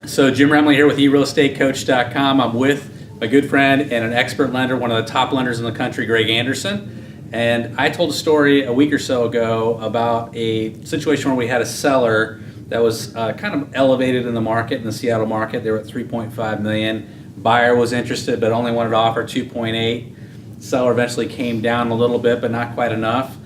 So Jim Remley here with eRealEstateCoach.com. I'm with my good friend and an expert lender, one of the top lenders in the country, Greg Anderson. And I told a story a week or so ago about a situation where we had a seller that was kind of elevated in the market, in the Seattle market. They were at $3.5 million. Buyer was interested but only wanted to offer 2.8. Seller eventually came down a little bit, but not quite enough.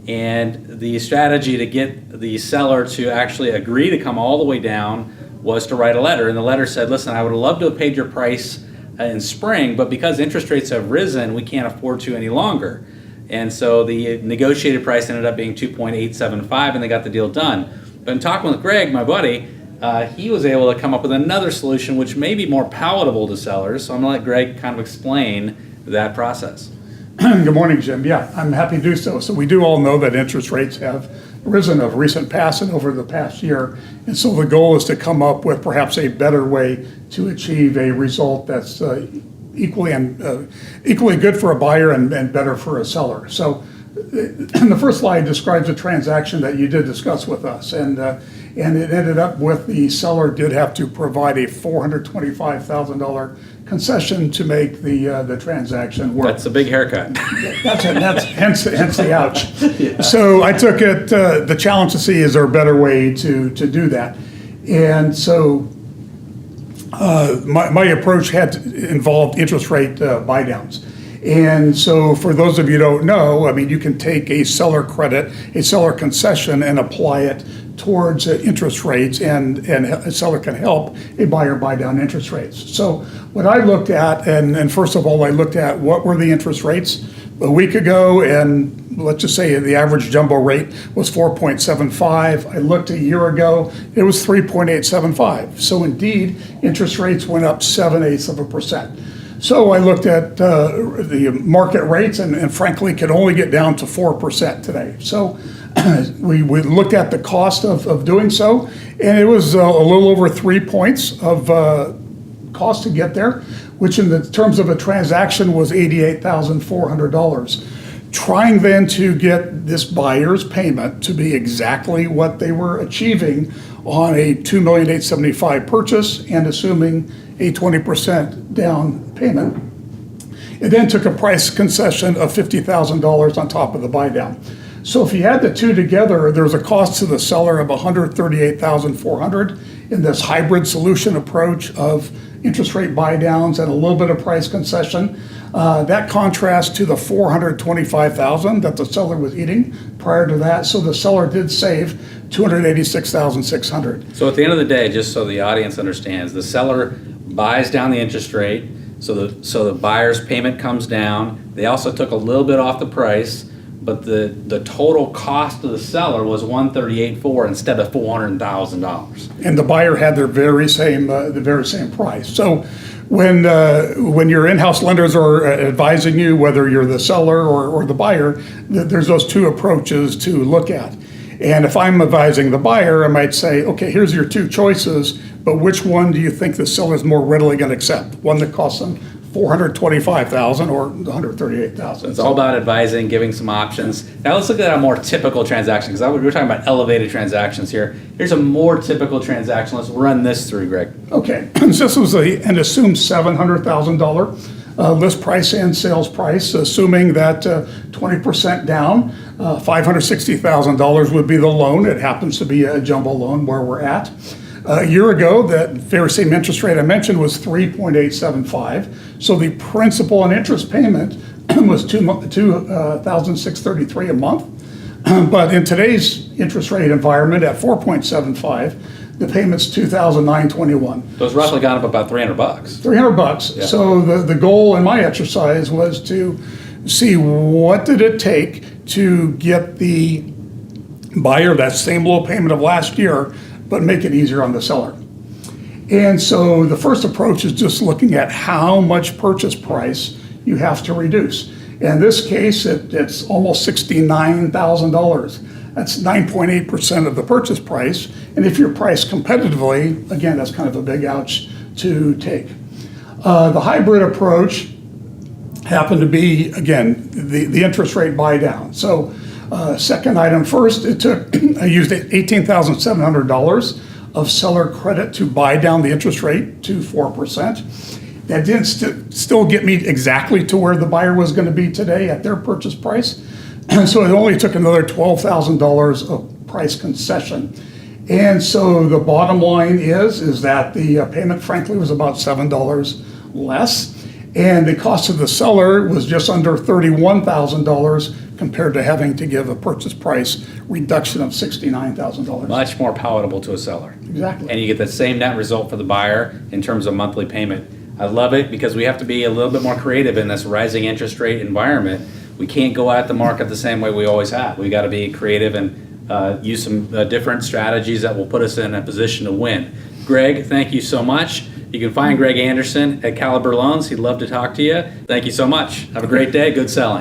And the strategy to get the seller to actually agree to come all the way down was to write a letter. And the letter said, listen, I would love to have paid your price in spring, but because interest rates have risen, we can't afford to any longer. And so the negotiated price ended up being 2.875, and they got the deal done. But in talking with Greg, my buddy, he was able to come up with another solution which may be more palatable to sellers. So I'm going to let Greg kind of explain that process. Good morning, Jim. Yeah, I'm happy to do so. So we do all know that interest rates have risen of recent past and over the past year. And so the goal is to come up with perhaps a better way to achieve a result that's equally good for a buyer and better for a seller. So the first slide describes a transaction that you did discuss with us. And it ended up with the seller did have to provide a $425,000 concession to make the transaction work. That's a big haircut. That's hence the ouch. Yeah. So I took it the challenge to see is there a better way to do that, and so my approach had involved interest rate buy downs. And so for those of you who don't know, I mean, you can take a seller credit, a seller concession, and apply it towards interest rates, and a seller can help a buyer buy down interest rates. So what I looked at, and first of all, I looked at what were the interest rates a week ago, and let's just say the average jumbo rate was 4.75. I looked a year ago, it was 3.875. So indeed, interest rates went up 7/8%. So I looked at the market rates and frankly could only get down to 4% today. So we looked at the cost of doing so, and it was a little over 3 points of cost to get there, which in the terms of a transaction was $88,400. Trying then to get this buyer's payment to be exactly what they were achieving on a $2,875,000 purchase and assuming a 20% down payment. It then took a price concession of $50,000 on top of the buy down. So if you add the two together, there's a cost to the seller of $138,400 in this hybrid solution approach of interest rate buy downs and a little bit of price concession. That contrasts to the $425,000 that the seller was eating prior to that. So the seller did save $286,600. So at the end of the day, just so the audience understands, the seller buys down the interest rate, so the buyer's payment comes down. They also took a little bit off the price, but the total cost of the seller was $138,400 instead of $400,000. And the buyer had the very same price. So when your in-house lenders are advising you, whether you're the seller or the buyer, there's those two approaches to look at. And if I'm advising the buyer, I might say, okay, here's your two choices, but which one do you think the seller is more readily going to accept? One that costs them $425,000 or $138,000. It's all about advising, giving some options. Now let's look at a more typical transaction, because we're talking about elevated transactions here. Here's a more typical transaction. Let's run this through, Greg. Okay, so this was an assumed $700,000 list price and sales price, assuming that 20% down, $560,000 would be the loan. It happens to be a jumbo loan where we're at. A year ago, that very same interest rate I mentioned was 3.875. So the principal and interest payment was $2,633 a month. But in today's interest rate environment at 4.75, the payment's $2,921. So it's roughly gone up about $300. $300. Yeah. So the goal in my exercise was to see what did it take to get the buyer that same low payment of last year, but make it easier on the seller. And so the first approach is just looking at how much purchase price you have to reduce. In this case, it's almost $69,000. That's 9.8% of the purchase price. And if you're priced competitively, again, that's kind of a big ouch to take. The hybrid approach happened to be, again, the interest rate buy down. So second item first, I used $18,700 of seller credit to buy down the interest rate to 4%. That didn't still get me exactly to where the buyer was going to be today at their purchase price. And so it only took another $12,000 of price concession. And so the bottom line is that the payment, frankly, was about $7 less. And the cost of the seller was just under $31,000 compared to having to give a purchase price reduction of $69,000. Much more palatable to a seller. Exactly. And you get the same net result for the buyer in terms of monthly payment. I love it because we have to be a little bit more creative in this rising interest rate environment. We can't go at the market the same way we always have. We got to be creative and use some different strategies that will put us in a position to win. Greg, thank you so much. You can find Greg Anderson at Caliber Loans. He'd love to talk to you. Thank you so much. Have a great day. Good selling.